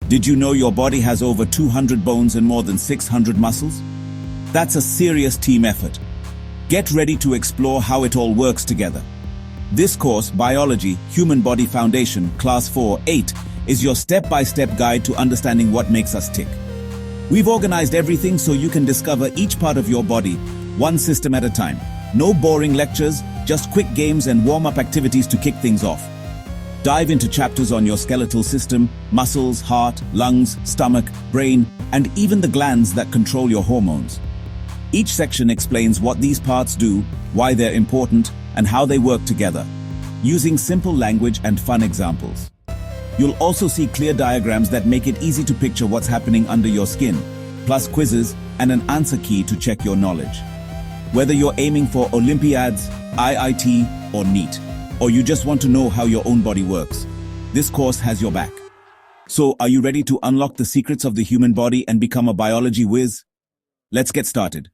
Did you know your body has over 200 bones and more than 600 muscles? That's a serious team effort. Get ready to explore how it all works together. This course, Biology, Human Body Foundation, Class 4-8, is your step-by-step guide to understanding what makes us tick. We've organized everything so you can discover each part of your body, one system at a time. No boring lectures, just quick games and warm-up activities to kick things off. Dive into chapters on your skeletal system, muscles, heart, lungs, stomach, brain, and even the glands that control your hormones. Each section explains what these parts do, why they're important, and how they work together, using simple language and fun examples. You'll also see clear diagrams that make it easy to picture what's happening under your skin, plus quizzes and an answer key to check your knowledge. Whether you're aiming for Olympiads, IIT, or NEET, or you just want to know how your own body works, this course has your back. So, are you ready to unlock the secrets of the human body and become a biology whiz? Let's get started.